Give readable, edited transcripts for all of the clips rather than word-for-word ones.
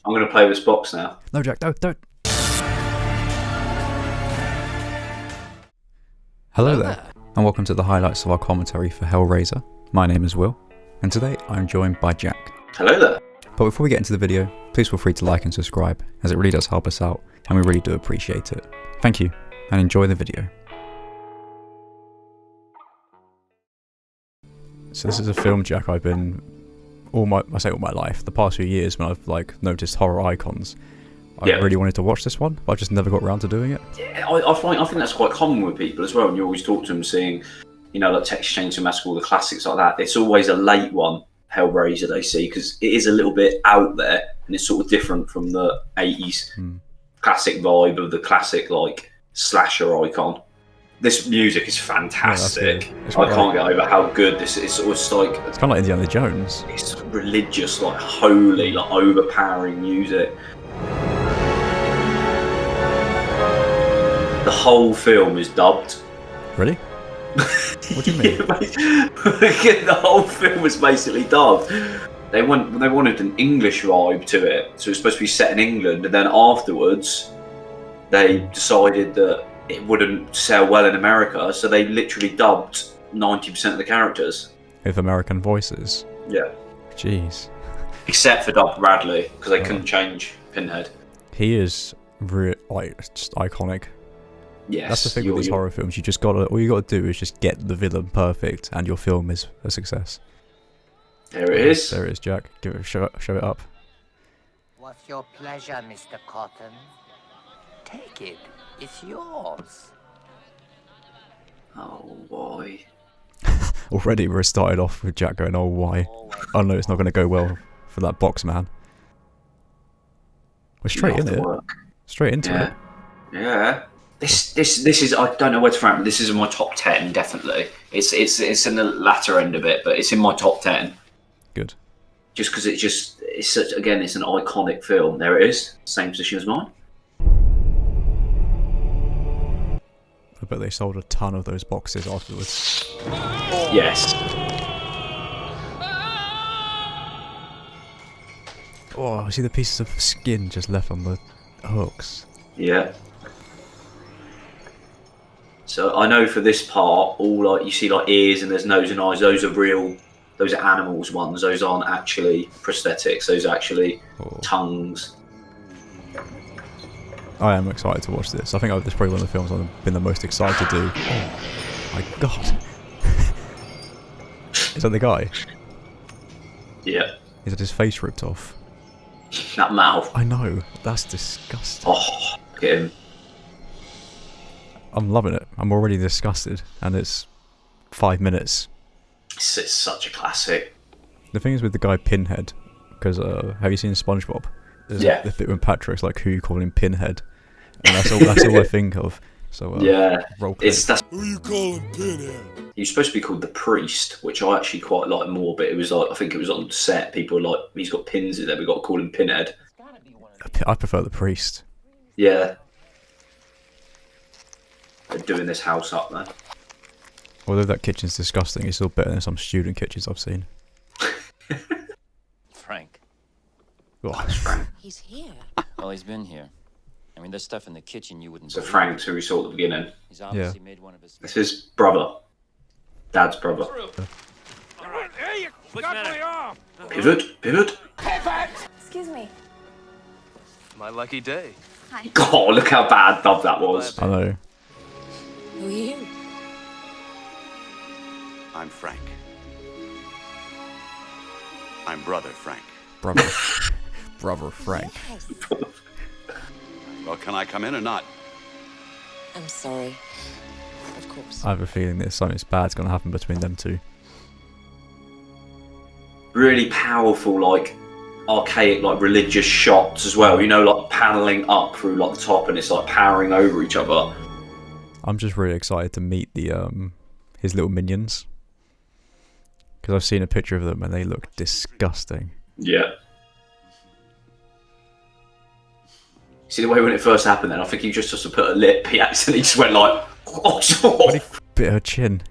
I'm going to play with this box now. No, Jack, don't. Hello there, and welcome to the highlights of our commentary for Hellraiser. My name is Will, and today I'm joined by Jack. Hello there. But before we get into the video, please feel free to like and subscribe, as it really does help us out, and we really do appreciate it. Thank you, and enjoy the video. So this is a film, Jack, I've been all my life, the past few years when I've noticed horror icons. I really wanted to watch this one, but I just never got around to doing it. Yeah, I think that's quite common with people as well. And you always talk to them seeing, like Texas Chainsaw Massacre, all the classics like that. It's always a late one, Hellraiser, they see, because it is a little bit out there and it's sort of different from the 80s classic vibe of the classic slasher icon. This music is fantastic. Yeah, I can't get over how good this is. It's kind of like Indiana Jones. It's religious, holy, overpowering music. The whole film is dubbed. Really? What do you mean? The whole film was basically dubbed. They wanted an English vibe to it, so it was supposed to be set in England, and then afterwards they decided that it wouldn't sell well in America, so they literally dubbed 90% of the characters with American voices. Yeah. Jeez. Except for Doug Bradley, because they couldn't change Pinhead. He is just iconic. Yes. That's the thing with these horror films. All you gotta do is just get the villain perfect, and your film is a success. There it is. There it is, Jack. Show it up. What's your pleasure, Mr. Cotton? Take it. It's yours. Oh, why? Already we're started off with Jack going, oh, why? Oh no, it's not going to go well for that box man. We're straight in it. Straight into it. Yeah. This is, I don't know where to rank, but this is in my top 10, definitely. It's in the latter end of it, but it's in my top 10. Good. Just because it's such, again, it's an iconic film. There it is. Same position as mine. I bet they sold a ton of those boxes afterwards. Yes. Oh, I see the pieces of skin just left on the hooks. Yeah. So I know for this part, all you see ears and there's nose and eyes. Those are real. Those are animals ones. Those aren't actually prosthetics. Those are actually tongues. I am excited to watch this. I think this is probably one of the films I've been the most excited to do. Oh my god. Is that the guy? Yeah. Is that his face ripped off? That mouth. I know. That's disgusting. Oh, look at him. I'm loving it. I'm already disgusted. And it's 5 minutes. It's such a classic. The thing is with the guy Pinhead, because have you seen SpongeBob? There's the bit when Patrick's like, who you calling Pinhead? And that's all I think of. So that's who you calling Pinhead? He was supposed to be called the Priest, which I actually quite like more. But it was I think it was on set. People were like, he's got pins in there. We got to call him Pinhead. I prefer the Priest. Yeah. They're doing this house up there. Although that kitchen's disgusting, it's still better than some student kitchens I've seen. Frank. Oh. Frank. He's here. Well, he's been here. I mean, there's stuff in the kitchen you wouldn't. So Frank's who we saw at the beginning. He's obviously made one of his. This is brother. Dad's brother. Hey, you got me off! Pivot. Excuse me. My lucky day. Hi. God, look how bad dub that was. I know. Who are you? I'm Frank. I'm Brother Frank. Brother Frank. Yes. Well, can I come in or not? I'm sorry. Of course. I have a feeling that something bad's going to happen between them two. Really powerful, archaic, religious shots as well. Paneling up through the top, and it's powering over each other. I'm just really excited to meet the his little minions, because I've seen a picture of them and they look disgusting. Yeah. See the way when it first happened then? I think he just to put a lip, he accidentally just went like, When he bit her chin.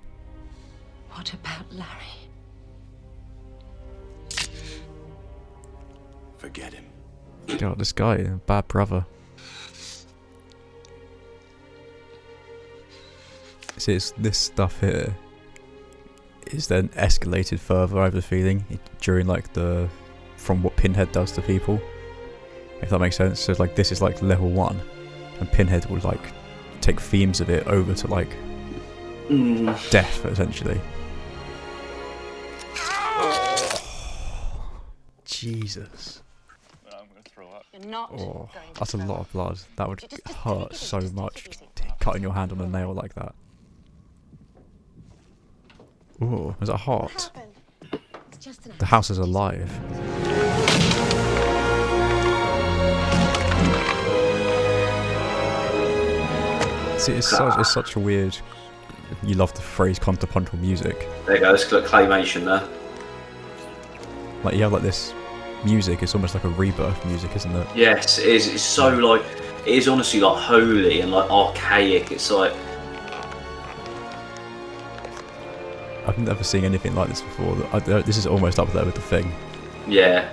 What about Larry? Forget him. God, this guy, a bad brother. See, it's this stuff here is then escalated further, I have the feeling, during like from what Pinhead does to people. If that makes sense. So like this is like level 1, and Pinhead will like take themes of it over to like death, essentially. Jesus. I'm gonna throw up. You're not Oh, going to that's a throw lot up. of blood. That would Just hurt take it so easy, much. take it easy. Cutting your hand on a nail like that. Ooh, is that hot? It's just an The house is alive. See, it's such a weird. You love the phrase contrapuntal music. There you go, it's got claymation there. Like you have like this music. It's almost like a rebirth music, isn't it? Yes, it is. It's so like, it is honestly like holy and like archaic. It's like, I've never seen anything like this before. This is almost up there with The Thing. yeah,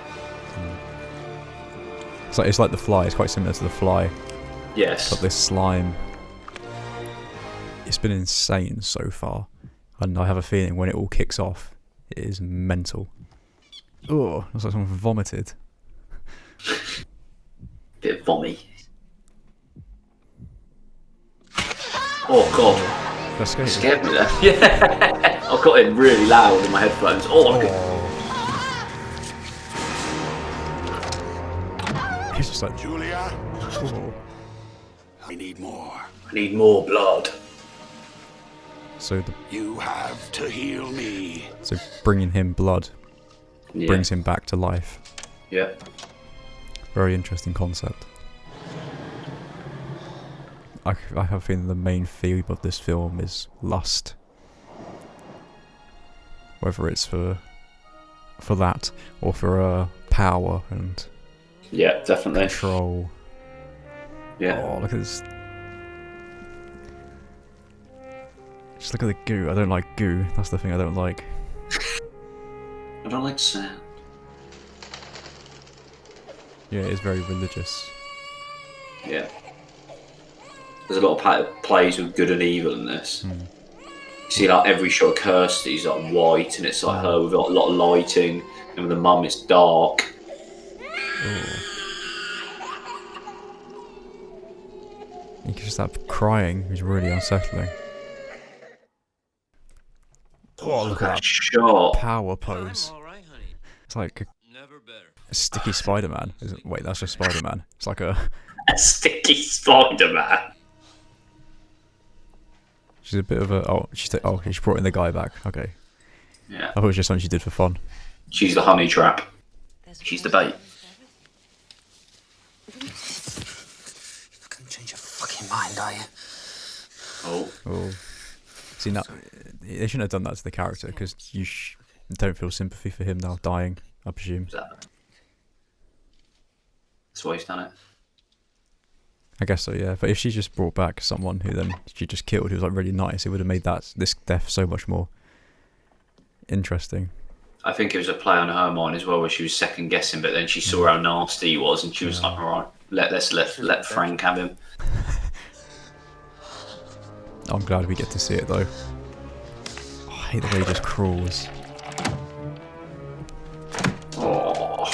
It's like The Fly. It's quite similar to The Fly. yes. But this slime, it's been insane so far, and I have a feeling when it all kicks off, it is mental. Oh, looks like someone vomited. Bit of vommy. Oh god, That's scary. it scared me there. Yeah, I got it really loud in my headphones. Oh, look at It's just like, Julia, oh. we need more. I need more blood. So You have to heal me. bringing him blood Yeah. brings him back to life. Yeah. Very interesting concept. I have a feeling the main theme of this film is lust. Whether it's for that or for power and Yeah, definitely. control. Yeah. Oh, look at this. Just look at the goo. I don't like goo. That's the thing I don't like. I don't like sand. Yeah, it's very religious. Yeah. There's a lot of plays with good and evil in this. You see, like every shot of Kirsty's like white, and it's like her with like, a lot of lighting, and with the mum it's dark. You can just start crying, which is really unsettling. Oh, look at that shot. Power pose. All right, honey. It's like Never better. a sticky Spider-Man. Wait, that's just Spider-Man. It's like a... A sticky Spider-Man. She's a bit of a... Oh, she brought in the guy back. Okay. Yeah. I thought it was just something she did for fun. She's the honey trap. There's She's the bait. You're gonna change your fucking mind, are you? Oh. Oh. See, now, they shouldn't have done that to the character, because you don't feel sympathy for him now dying, I presume. That's why he's done it. I guess so, yeah. But if she just brought back someone who then she just killed, who was like really nice, it would have made this death so much more interesting. I think it was a play on her mind as well, where she was second guessing, but then she saw how nasty he was, and she was like, "All right, let Frank have him." I'm glad we get to see it though. Oh, I hate the way he just crawls. Oh.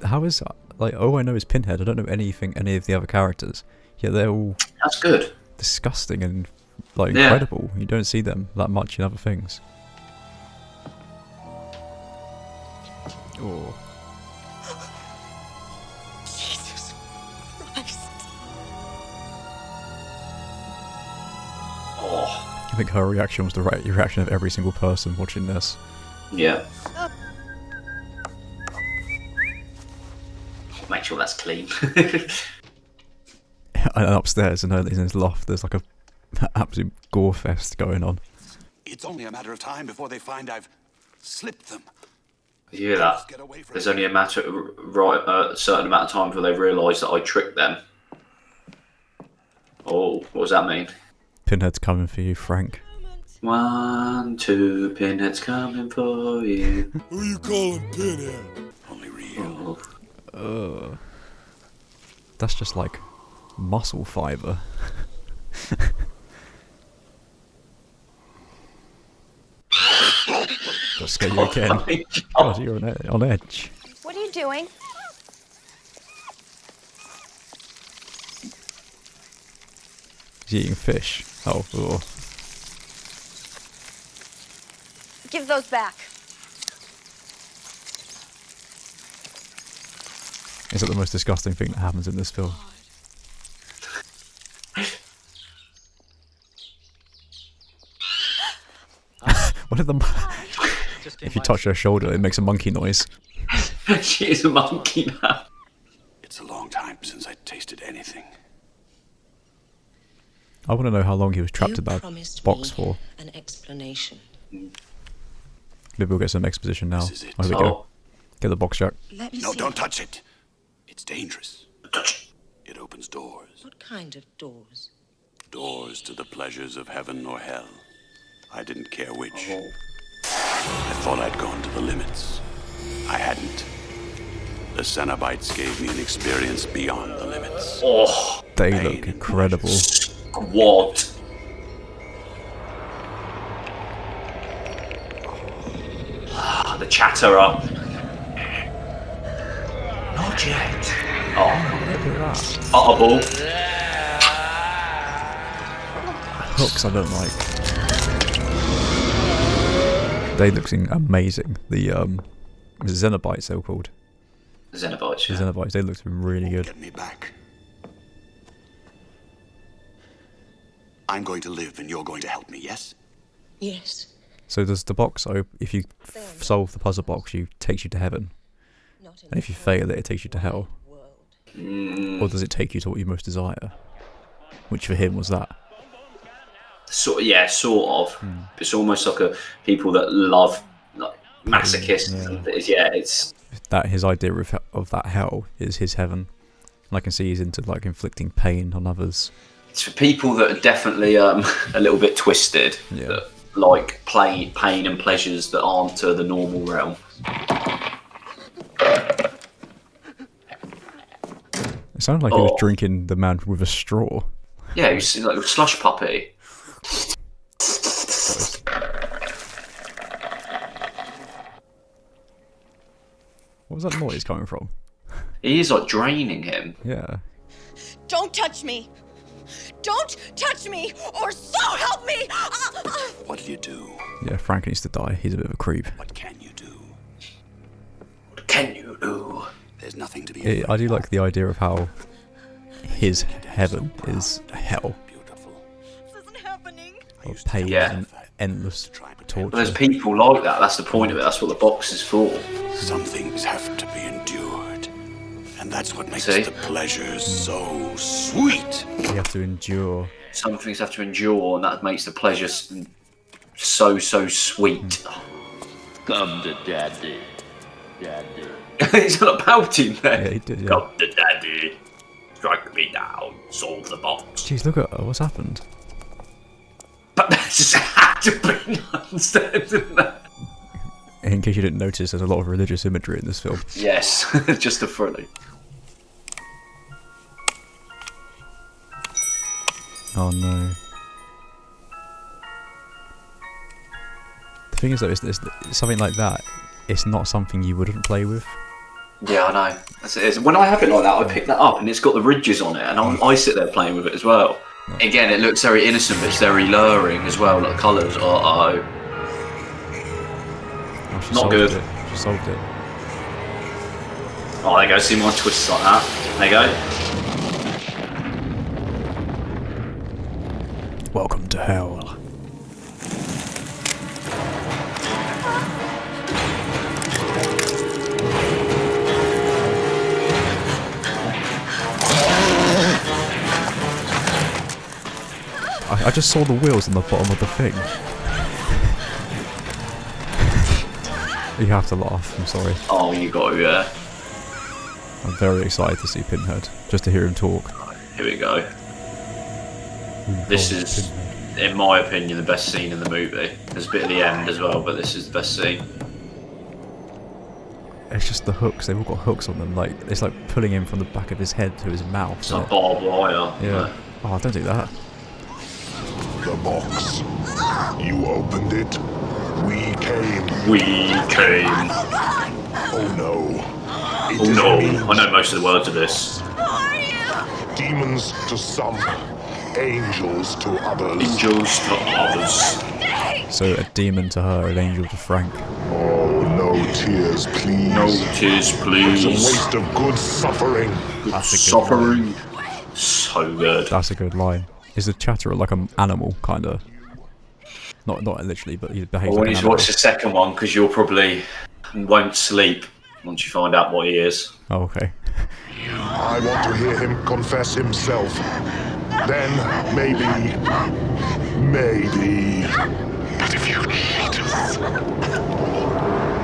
How is like? All I know is Pinhead. I don't know any of the other characters. Yet they're all That's good. disgusting and like Yeah. incredible. You don't see them that much in other things. Oh. Jesus Christ. Oh. I think her reaction was the right reaction of every single person watching this. Yeah. Make sure that's clean. And upstairs in his loft, there's like a absolute gore fest going on. It's only a matter of time before they find I've slipped them. You hear that? Get away from There's only a certain amount of time before they realise that I tricked them. Oh, what does that mean? Pinhead's coming for you, Frank. 1, 2, Pinhead's coming for you. Who you calling Pinhead? Only real. Oh. That's just like muscle fiber. Got scare you again. God, you're on edge. What are you doing? He's eating fish. Oh, ugh. Give those back. Is that the most disgusting thing that happens in this film? What did the... If you touch her shoulder, it makes a monkey noise. She is a monkey now. It's a long time since I tasted anything. I want to know how long he was trapped in that box for. An explanation. Maybe we'll get some exposition now. This is it. Oh, here we go. Get the box, Jack. Let me No, see. don't touch it. It's dangerous. Touch It opens doors. What kind of doors? Doors to the pleasures of heaven or hell. I didn't care which. it. I thought I'd gone to the limits. I hadn't. The Cenobites gave me an experience beyond the limits. Oh, They Pain look and incredible. squad. The chatter up. Not yet. Oh, audible. Hooks I don't like. They look amazing. The Xenobites they were called. Xenobites. The Yeah. Xenobites, they looked really good. Get me back. I'm going to live and you're going to help me, yes? Yes. So does the box, if you solve the puzzle box, takes you to heaven, Not in and if you fail it, it takes you to hell, the world. or does it take you to what you most desire? Which for him was that. Sort of. It's almost like a people that love like masochists. Yeah. It's That his idea of that hell is his heaven. And I can see he's into like inflicting pain on others. it's for people that are definitely a little bit twisted. Yeah. That like pain and pleasures that aren't to the normal realm. It sounded like he was drinking the man with a straw. Yeah, he's like a slush puppy. What was that noise coming from? He is like draining him. Yeah. Don't touch me! Don't touch me, or so help me! What do you do? Yeah, Frank needs to die. He's a bit of a creep. What can you do? What can you do? There's nothing to be I do like the idea of how his heaven is hell. beautiful. This isn't happening. Of pain Yeah. and endless torture. There's people like that. That's the point of it. That's what the box is for. Some things have to be endured. And that's what makes See? the pleasure so sweet. You have to endure. Some things have to endure, and that makes the pleasure so sweet. Come to daddy. Daddy. He's not pouting there. Yeah, he did, yeah. Come to daddy. Strike me down. Solve the box. Jeez, look at what's happened. But that just had to be nonsense, didn't it? In case you didn't notice, there's a lot of religious imagery in this film. Yes, just a frilly. Oh no. The thing is though, it's something like that, it's not something you wouldn't play with. Yeah, I know. That's it. When I have it like that, I pick that up and it's got the ridges on it, and I sit there playing with it as well. Again, it looks very innocent, but it's very luring as well. Like colours. Oh, she Not solved good. It. She solved it. Oh, there you go. See more twists like that. There you go. Welcome to hell. I just saw the wheels on the bottom of the thing. You have to laugh, I'm sorry. Oh, you got to, yeah. I'm very excited to see Pinhead, just to hear him talk. Here we go. This is, in my opinion, the best scene in the movie. There's a bit at the end as well, but this is the best scene. It's just the hooks. They've all got hooks on them. Like it's like pulling him from the back of his head to his mouth. It's like barbed wire. Yeah. Oh, don't do that. The box. You opened it. We came. We came. Oh no. It Oh is no, means I know most of the words of this. demons to some, angels to others. Angels to others. So a demon to her, an angel to Frank. Oh, no tears, please. No tears, It's please. a waste of good suffering. That's a good Suffering. So good. That's a good line. Is the Chatterer like an animal, kind of? Not literally, but he behaves Well, we like an need to animal. watch the second one because you'll probably won't sleep once you find out what he is. Oh, okay. I want to hear him confess himself. Then, maybe. But if you cheat us,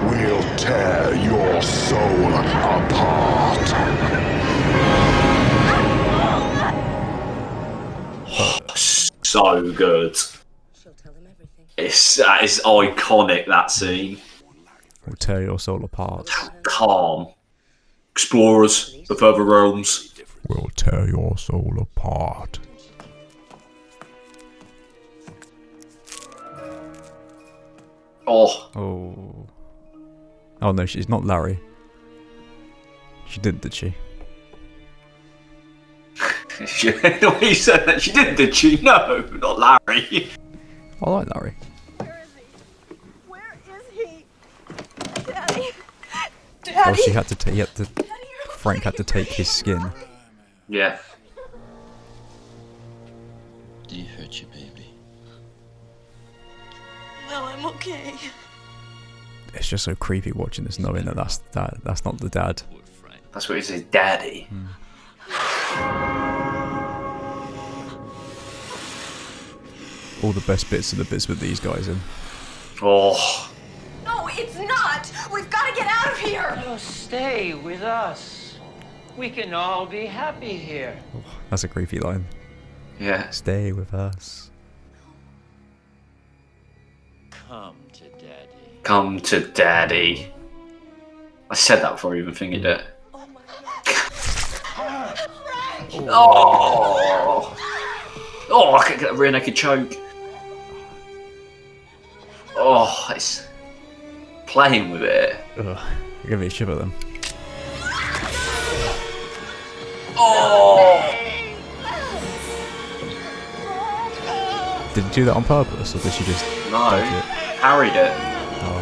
we'll tear your soul apart. So good. That is iconic, that scene. We'll tear your soul apart. Calm. Explorers, the further realms. We'll tear your soul apart. Oh, Oh. Oh no, she's not Larry. She didn't, did she? the way you said that, she did she? No, not Larry. I like Larry. Where is he? Daddy. Oh, Daddy. she had to. Frank had to take his skin. Yeah. Did he hurt you, baby? No, I'm okay. It's just so creepy watching this, knowing that that's not the dad. That's what he says, daddy. All the best bits are the bits with these guys in. Oh, No, it's not. We've got to get out of here. No, stay with us. We can all be happy here. That's a creepy line. yeah. Stay with us. Come to daddy. Come to daddy. I said that before I even fingered it. Oh my God. Frank. Oh. Oh, I could get a rear naked choke. Oh, it's playing with it. Ugh. Give me a shiver then. Oh. Did he do that on purpose, or did she just No, dodge it? parried it. Oh,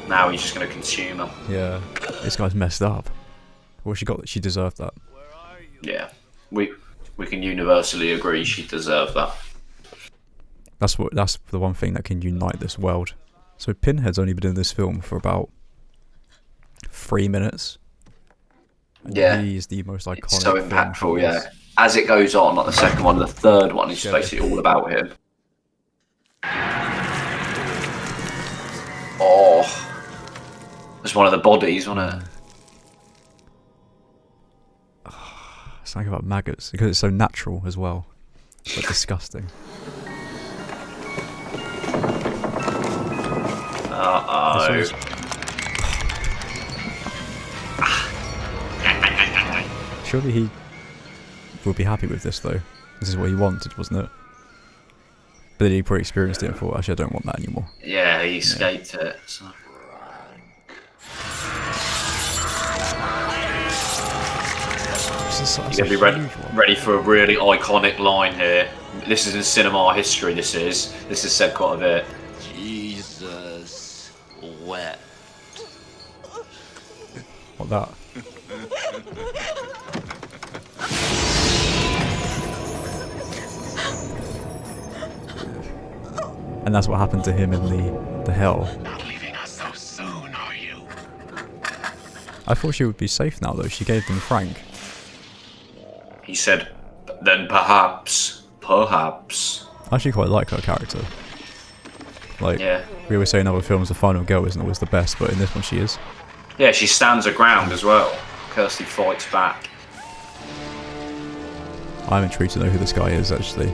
Now he's just going to consume her. yeah. This guy's messed up. Well, she deserved that. Yeah, we can universally agree she deserved that. That's the one thing that can unite this world. So Pinhead's only been in this film for about 3 minutes. And Yeah. he's the most iconic. It's so film impactful, for yeah. this. As it goes on, like the second one, the third one is Yeah. basically all about him. Oh, it's one of the bodies, wasn't it? Something about maggots because it's so natural as well. It's like disgusting. Uh-oh. This one's- Surely he would be happy with this though. This is what he wanted, wasn't it? But then he probably experienced it and thought, actually I don't want that anymore. Yeah, he escaped it. So. This is such You're a going to be huge one. ready for a really iconic line here. This is in cinema history, this is. This is said quite a bit. Jesus wept. What that? And that's what happened to him in the hell. Not leaving us so soon, are you? I thought she would be safe now though. She gave them Frank. He said, then perhaps. I actually quite like her character. Like, Yeah. we always say in other films the final girl isn't always the best, but in this one she is. Yeah, she stands her ground as well. Kirsty fights back. I'm intrigued to know who this guy is actually.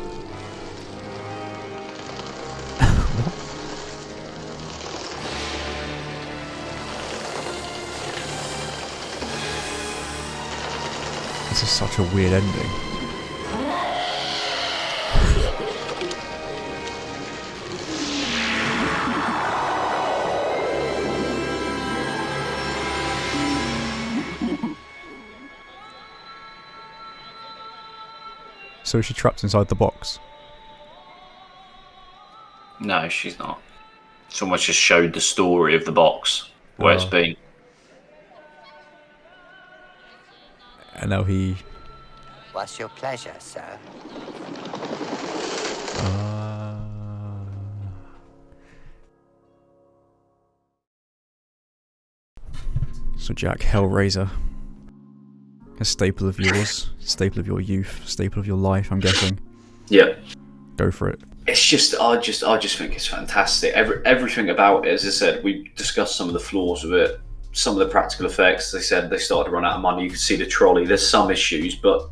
This is such a weird ending. So is she trapped inside the box? No, she's not. Someone just showed the story of the box, where it's been. And now he... What's your pleasure, sir? So Jack, Hellraiser. A staple of yours, staple of your youth, staple of your life, I'm guessing. Yeah. Go for it. It's just, I just think it's fantastic. Everything about it, as I said, we discussed some of the flaws of it, some of the practical effects. They said they started to run out of money. You could see the trolley. There's some issues, but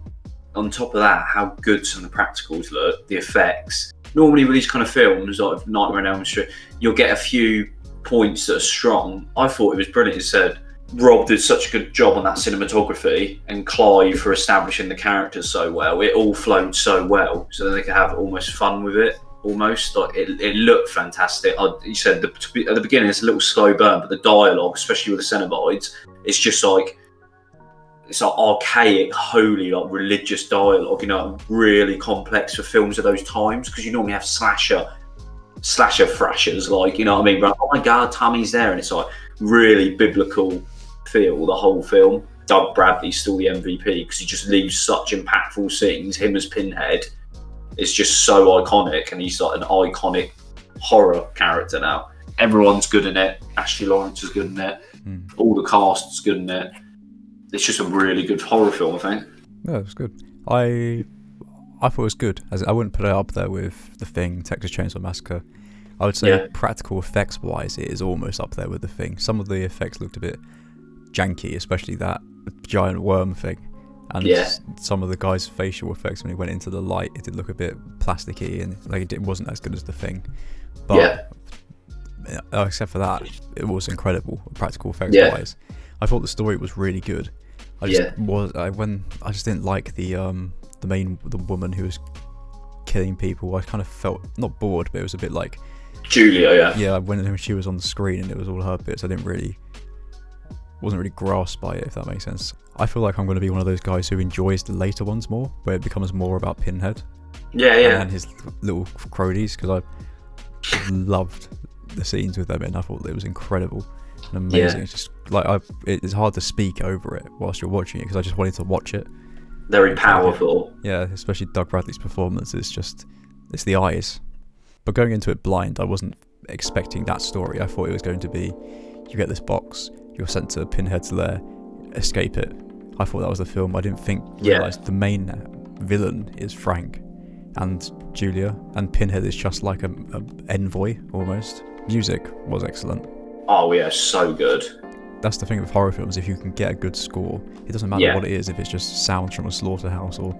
on top of that, how good some of the practicals look, the effects. Normally with these kind of films, like Nightmare on Elm Street, you'll get a few points that are strong. I thought it was brilliant. It said Rob did such a good job on that cinematography, and Clive for establishing the characters so well. It all flowed so well, so that they could have almost fun with it. Almost like it looked fantastic. You said at the beginning it's a little slow burn, but the dialogue, especially with the Cenobites, it's just like it's like archaic, holy, like religious dialogue. You know, really complex for films of those times, because you normally have slasher thrashers, like, you know what I mean? But, oh my God, Tommy's there, and it's like really biblical feel the whole film. Doug Bradley's still the MVP because he just leaves such impactful scenes. Him as Pinhead is just so iconic, and he's like an iconic horror character now. Everyone's good in it. Ashley Lawrence is good in it. All the cast is good in it. It's just a really good horror film, I think. Yeah, it was good. I thought it was good. As I wouldn't put it up there with The Thing, Texas Chainsaw Massacre. I would say practical effects wise, it is almost up there with The Thing. Some of the effects looked a bit janky, especially that giant worm thing. And some of the guy's facial effects when he went into the light, it did look a bit plasticky, and like it wasn't as good as The Thing. But except for that, it was incredible practical effects wise. I thought the story was really good. I just didn't like the woman who was killing people. I kind of felt not bored, but it was a bit like Julia. When she was on the screen and it was all her bits, I wasn't really grasped by it, if that makes sense. I feel like I'm going to be one of those guys who enjoys the later ones more, where it becomes more about Pinhead. And his little cronies, because I loved the scenes with them, and I thought it was incredible and amazing. It's just like it's hard to speak over it whilst you're watching it, because I just wanted to watch it. Very powerful. Yeah, especially Doug Bradley's performance. It's the eyes. But going into it blind, I wasn't expecting that story. I thought it was going to be, you get this box, you're sent to Pinhead's lair, escape it. I thought that was the film. I didn't realize the main villain is Frank and Julia, and Pinhead is just like a envoy almost. Music was excellent. Oh yeah, so good. That's the thing with horror films, if you can get a good score, it doesn't matter what it is, if it's just sounds from a slaughterhouse or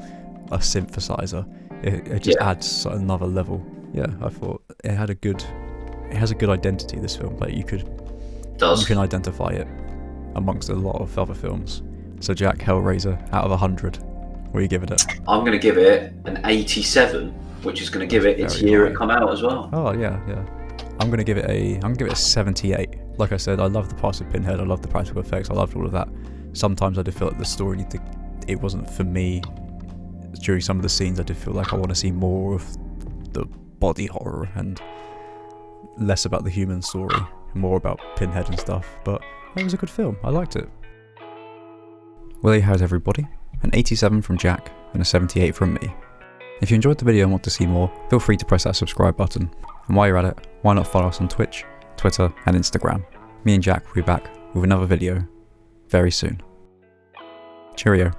a synthesizer, it just adds another level. I thought it has a good identity, this film. Like you can identify it amongst a lot of other films. So Jack, Hellraiser, out of 100, what are you giving it? I'm going to give it an 87, which is going to give it its year it come out as well. Oh yeah. I'm going to give it a 78. Like I said, I love the parts of Pinhead, I love the practical effects, I loved all of that. Sometimes I did feel like the story it wasn't for me. During some of the scenes I did feel like I want to see more of the body horror and less about the human story, more about Pinhead and stuff, but it was a good film. I liked it. Well, there you have it, everybody. An 87 from Jack and a 78 from me. If you enjoyed the video and want to see more, feel free to press that subscribe button. And while you're at it, why not follow us on Twitch, Twitter and Instagram. Me and Jack will be back with another video very soon. Cheerio.